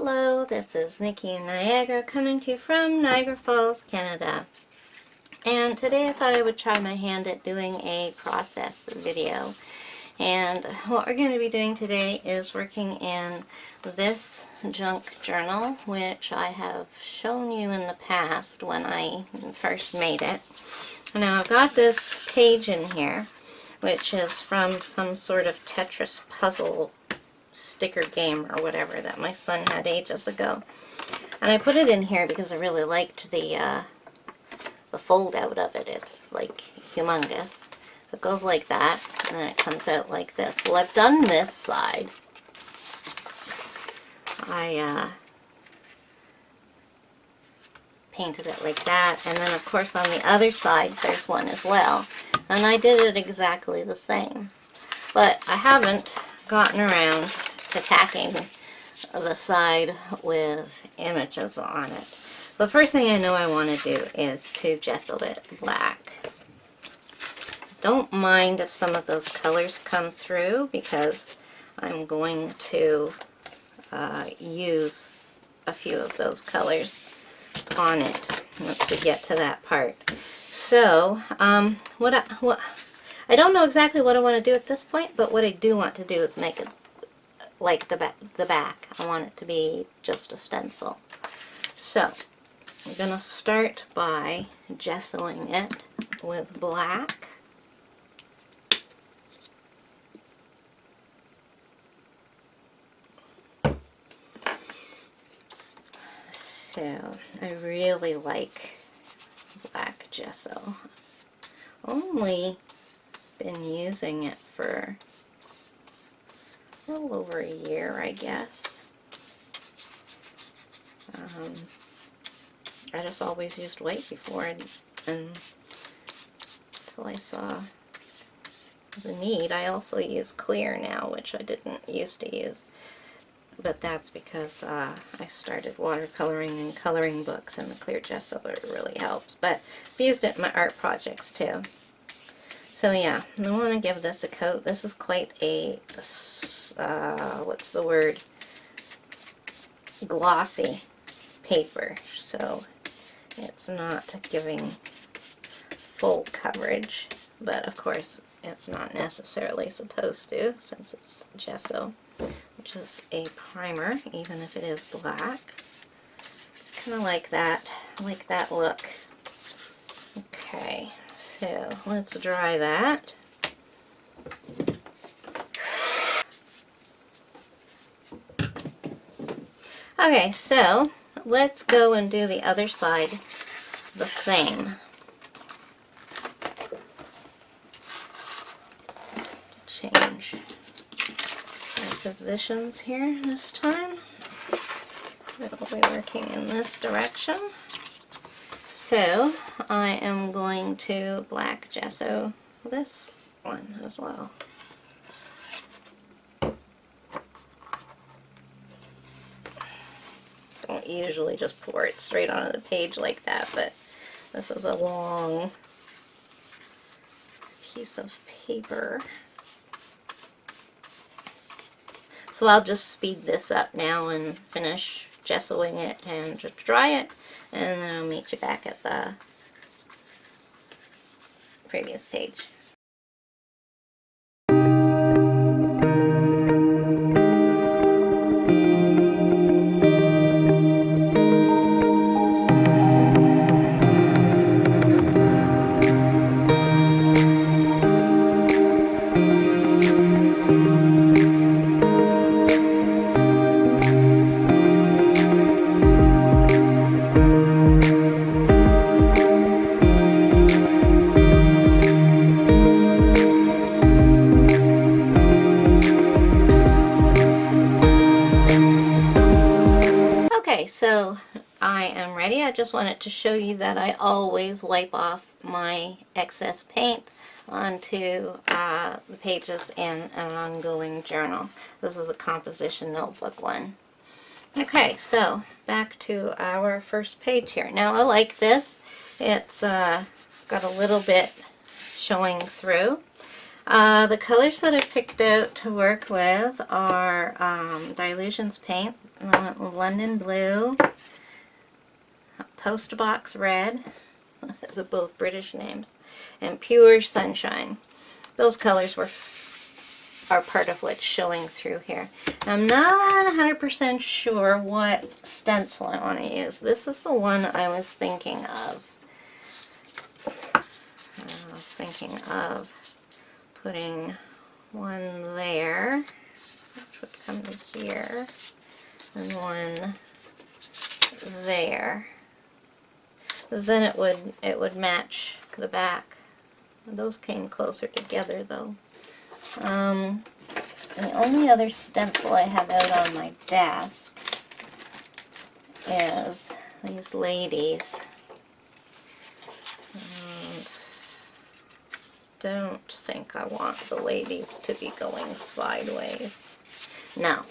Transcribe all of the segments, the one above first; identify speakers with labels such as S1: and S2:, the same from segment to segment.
S1: Hello, this is Nikki in Niagara coming to you from Niagara Falls, Canada. And today I thought I would try my hand at doing a process video. And what we're going to be doing today is working in this junk journal, which I have shown you in the past when I first made it. Now I've got this page in here, which is from some sort of Tetris puzzle sticker game or whatever that my son had ages ago. And I put it in here because I really liked the fold out of it. It's like humongous. So it goes like that, and then it comes out like this. Well, I've done this side. I painted it like that, and then of course on the other side there's one as well. And I did it exactly the same. But I haven't gotten around to tacking the side with images on it. The first thing I know I want to do is to gesso it black. Don't mind if some of those colors come through because I'm going to use a few of those colors on it once we get to that part. So I don't know exactly what I want to do at this point, but what I do want to do is make it like the back. I want it to be just a stencil. So I'm going to start by gessoing it with black. So I really like black gesso. Only been using it for a little over a year, I guess. I just always used white before, and until I saw the need. I also use clear now, which I didn't used to use. But that's because I started watercoloring and coloring books, and the clear gesso really helps. But I've used it in my art projects too. So yeah, I want to give this a coat. This is quite a, what's the word, glossy paper. So it's not giving full coverage, but of course it's not necessarily supposed to since it's gesso, which is a primer, even if it is black. Kind of like that look. Okay. So let's dry that. Okay, so let's go and do the other side the same. Change our positions here this time. We'll be working in this direction. So I am going to black gesso this one as well. Don't usually just pour it straight onto the page like that, but this is a long piece of paper. So I'll just speed this up now and finish gessoing it and just dry it, and then I'll meet you back at the previous page. So I am ready. I just wanted to show you that I always wipe off my excess paint onto the pages in an ongoing journal. This is a composition notebook one. Okay, so back to our first page here. Now I like this. It's got a little bit showing through. The colors that I picked out to work with are Dilutions Paint, London Blue, Post Box Red, those are both British names, and Pure Sunshine. Those colors are part of what's showing through here. I'm not 100% sure what stencil I want to use. This is the one I was thinking of. I was thinking of putting one there, which would come to here, and one there. Because then it would match the back. Those came closer together though. And the only other stencil I have out on my desk is these ladies. And don't think I want the ladies to be going sideways. No.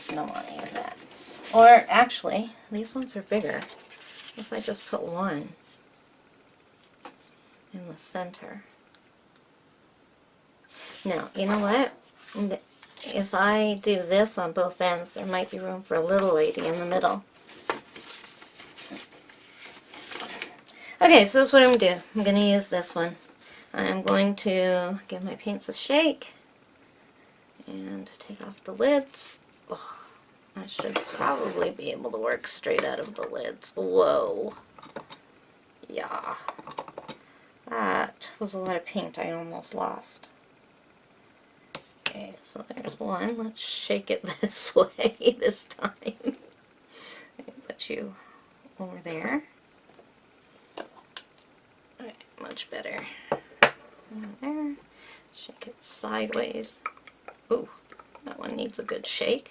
S1: Don't want to use that. Or actually, these ones are bigger. If I just put one in the center. Now, you know what? If I do this on both ends, there might be room for a little lady in the middle. Okay, so that's what I'm going to do. I'm going to use this one. I'm going to give my paints a shake and take off the lids. Oh, I should probably be able to work straight out of the lids. Whoa. Yeah. That was a lot of paint I almost lost. Okay, so there's one. Let's shake it this way this time. Put you over there. Okay, much better. There. Shake it sideways. Ooh, that one needs a good shake.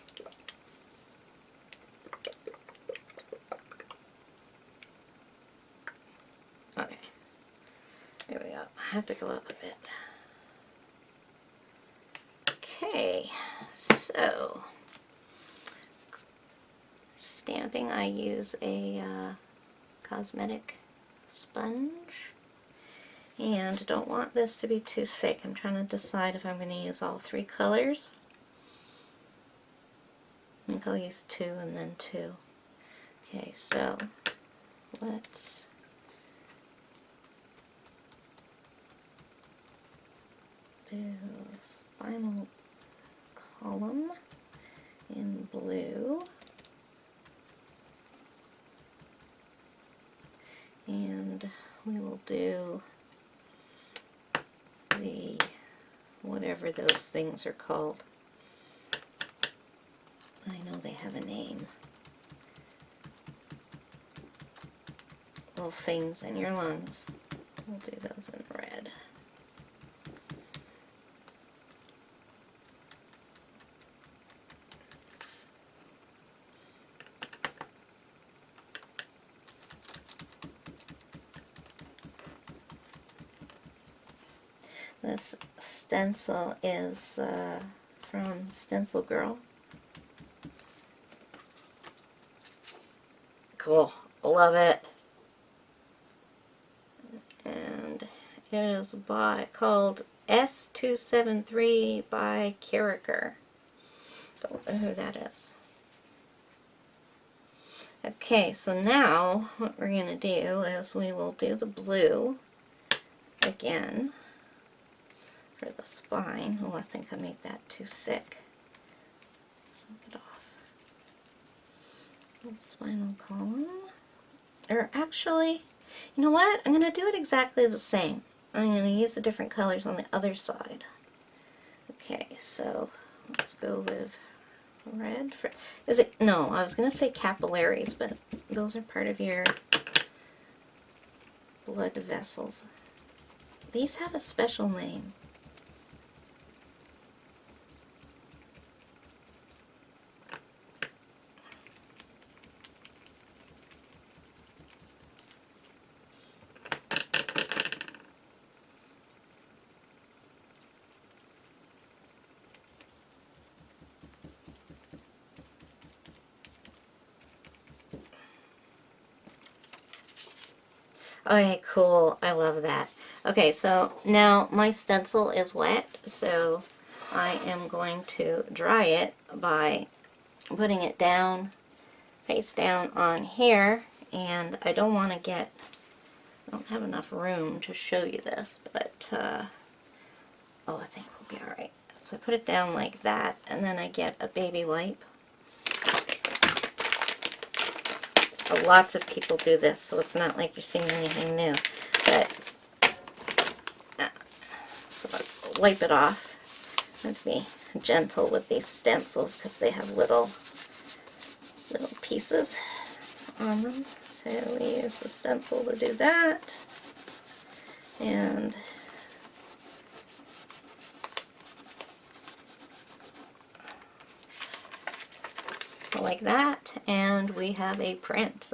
S1: Okay, here we go. I have to go up a bit. Okay, so stamping, I use a cosmetic sponge, and don't want this to be too thick. I'm trying to decide if I'm going to use all three colors. I think I'll use two and then two. Okay, so let's do a spinal column in blue, and we will do the whatever those things are called. I know they have a name. Little things in your lungs. We'll do those in red. This stencil is from Stencil Girl. Cool. Love it. And it is called S273 by Carricker. Don't know who that is. Okay, so now what we're going to do is we will do the blue again for the spine. Oh, I think I made that too thick. Snip it off. Spinal column. Or actually, you know what? I'm going to do it exactly the same. I'm going to use the different colors on the other side. Okay, so let's go with red. Is it? No, I was going to say capillaries, but those are part of your blood vessels. These have a special name. Okay, cool. I love that. Okay, so now my stencil is wet, so I am going to dry it by putting it down, face down on here, and I don't want to I don't have enough room to show you this, but, oh, I think we'll be alright. So I put it down like that, and then I get a baby wipe. Lots of people do this, so it's not like you're seeing anything new, but so wipe it off. And be gentle with these stencils because they have little pieces on them. So we use the stencil to do that, and like that, and we have a print.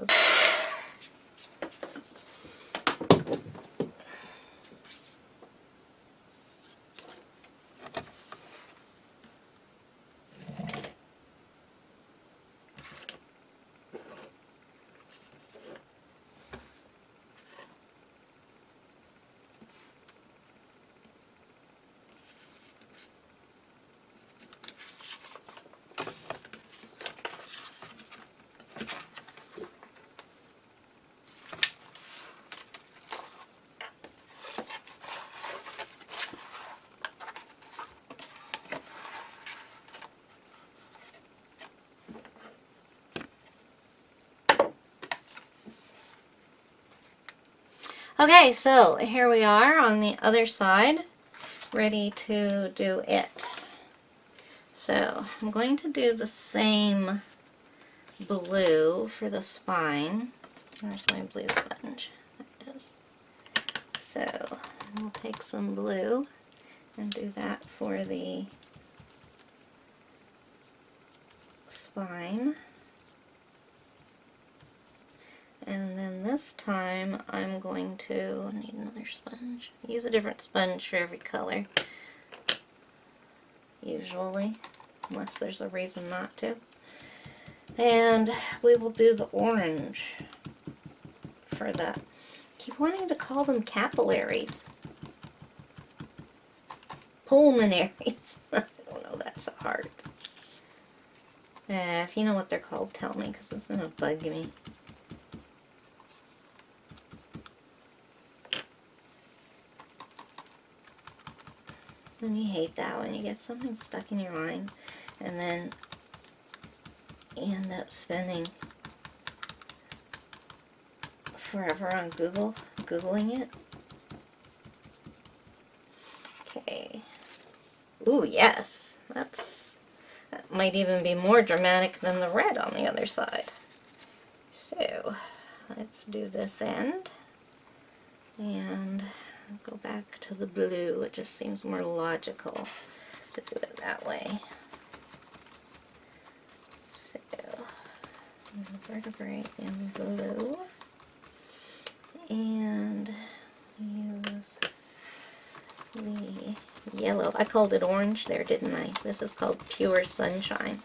S1: Okay, so here we are on the other side, ready to do it. So I'm going to do the same blue for the spine. There's my blue sponge. There it is. So we'll take some blue and do that for the spine. And then this time I'm going to need another sponge. Use a different sponge for every color, usually, unless there's a reason not to. And we will do the orange for that. Keep wanting to call them capillaries. Pulmonaries. I don't know, that's so hard. If you know what they're called, tell me, because it's going to bug me. And you hate that when you get something stuck in your mind and then you end up spending forever on Googling it. Okay. Ooh, yes. That might even be more dramatic than the red on the other side. So, let's do this end. And go back to the blue. It just seems more logical to do it that way. So, the vertebrae in blue, and use the yellow. I called it orange there, didn't I? This is called Pure Sunshine.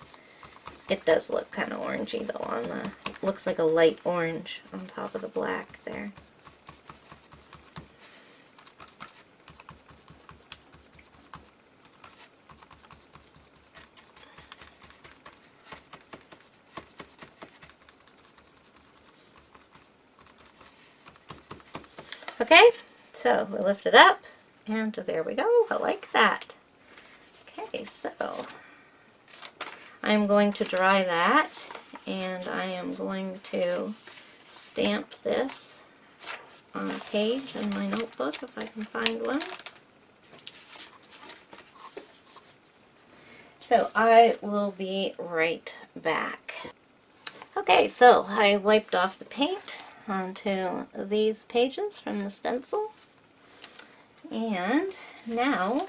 S1: It does look kind of orangey though on the, it looks like a light orange on top of the black there. Okay, so we lift it up, and there we go. I like that. Okay, so I'm going to dry that, and I am going to stamp this on a page in my notebook if I can find one. So I will be right back. Okay, so I wiped off the paint onto these pages from the stencil, and now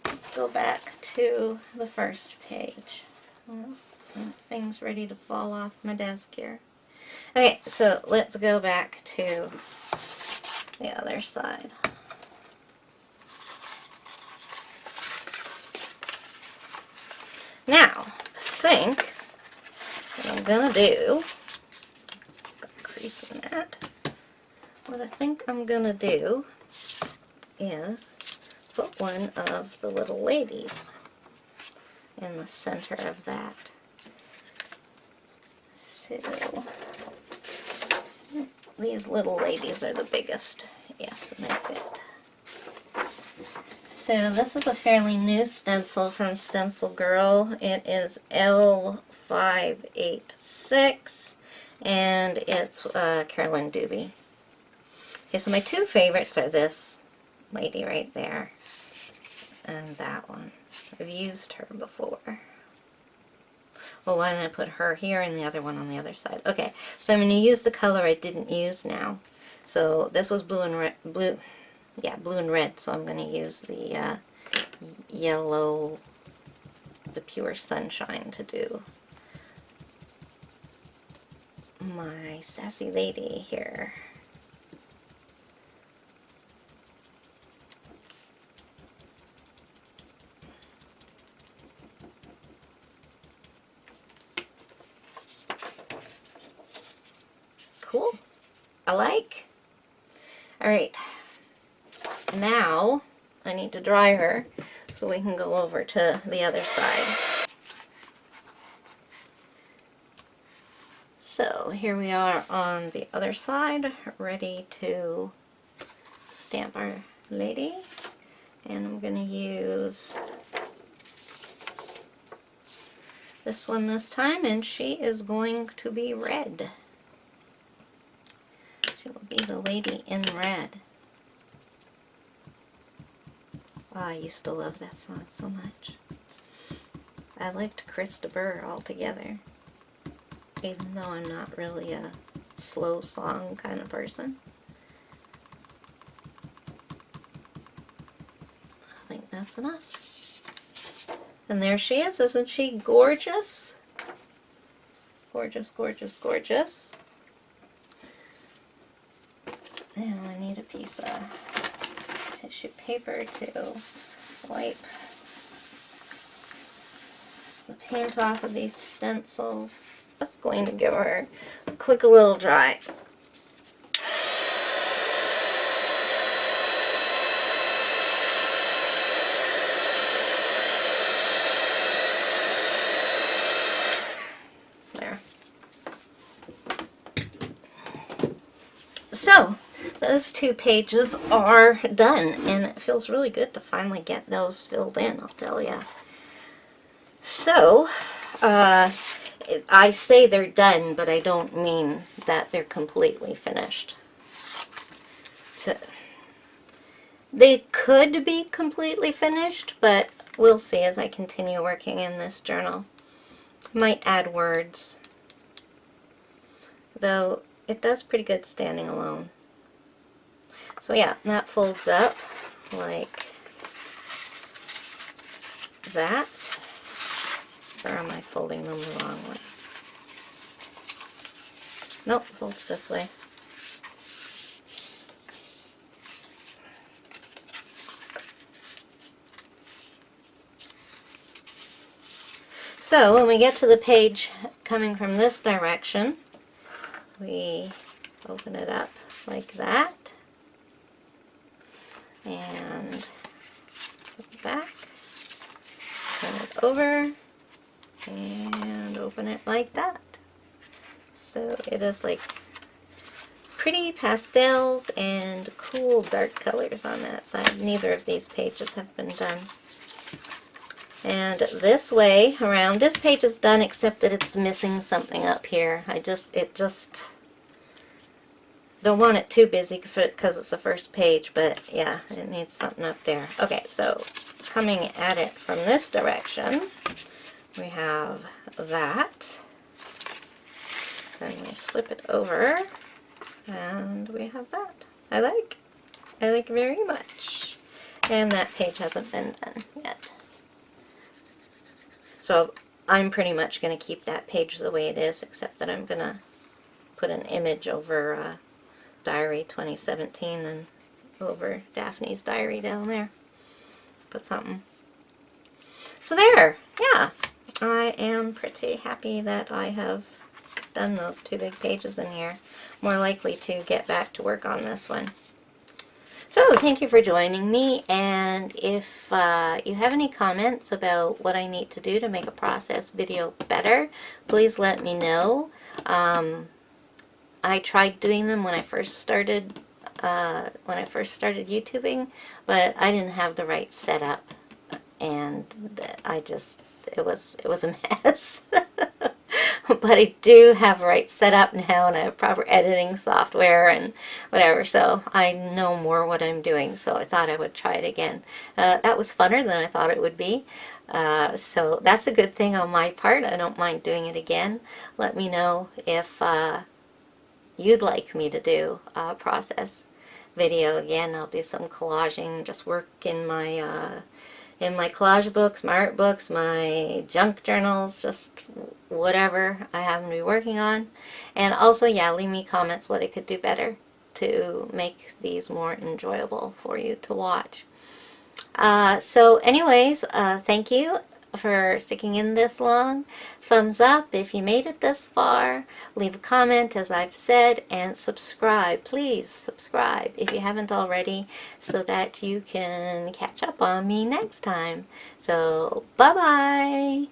S1: let's go back to the first page. Well, things ready to fall off my desk here. Okay, so let's go back to the other side. Now, I think what I'm gonna do, got a crease in that, what I think I'm gonna do is put one of the little ladies in the center of that. So these little ladies are the biggest. Yes, and they fit. So this is a fairly new stencil from Stencil Girl. It is L586 and it's Carolyn Doobie. Okay, so my two favorites are this lady right there and that one. I've used her before. Well, why didn't I put her here and the other one on the other side? Okay, so I'm going to use the color I didn't use now. So this was blue and red, blue and red, so I'm going to use the yellow, the Pure Sunshine to do my sassy lady here. Cool. I like. Alright. Now I need to dry her so we can go over to the other side. So here we are on the other side, ready to stamp our lady. And I'm going to use this one this time, and she is going to be red. She will be the lady in red. Oh, I used to love that song so much. I liked Chris de Burgh altogether, even though I'm not really a slow song kind of person. I think that's enough. And there she is. Isn't she gorgeous? Gorgeous, gorgeous, gorgeous. Now I need a piece of tissue paper to wipe the paint off of these stencils. Just going to give her a quick little dry. There. So, those two pages are done, and it feels really good to finally get those filled in, I'll tell you. So, I say they're done, but I don't mean that they're completely finished. They could be completely finished, but we'll see as I continue working in this journal. Might add words, though it does pretty good standing alone. So yeah, that folds up like that. Or am I folding them the wrong way? Nope, folds this way. So when we get to the page coming from this direction, we open it up like that. And put it back, turn it over, and open it like that. So it is like pretty pastels and cool dark colors on that side. Neither of these pages have been done. And this way around, this page is done except that it's missing something up here. It just don't want it too busy because it's the first page, but yeah, it needs something up there. Okay, so coming at it from this direction, we have that. Then we flip it over, and we have that. I like very much. And that page hasn't been done yet. So I'm pretty much going to keep that page the way it is, except that I'm going to put an image over Diary 2017 and over Daphne's diary down there. Put something. So there, yeah. I am pretty happy that I have done those 2 big pages in here, more likely to get back to work on this one. So thank you for joining me, and if you have any comments about what I need to do to make a process video better, please let me know. I tried doing them when I first started YouTubing, but I didn't have the right setup, and it was a mess. But I do have right setup now, and I have proper editing software and whatever, so I know more what I'm doing, so I thought I would try it again. That was funner than I thought it would be, so that's a good thing on my part. I don't mind doing it again. Let me know if you'd like me to do a process video again. I'll do some collaging, just work in my collage books, my art books, my junk journals, just whatever I happen to be working on. And also, yeah, leave me comments what I could do better to make these more enjoyable for you to watch. So anyways, thank you for sticking in this long. Thumbs up if you made it this far. Leave a comment, as I've said, and subscribe. Please subscribe if you haven't already, so that you can catch up on me next time. So bye-bye.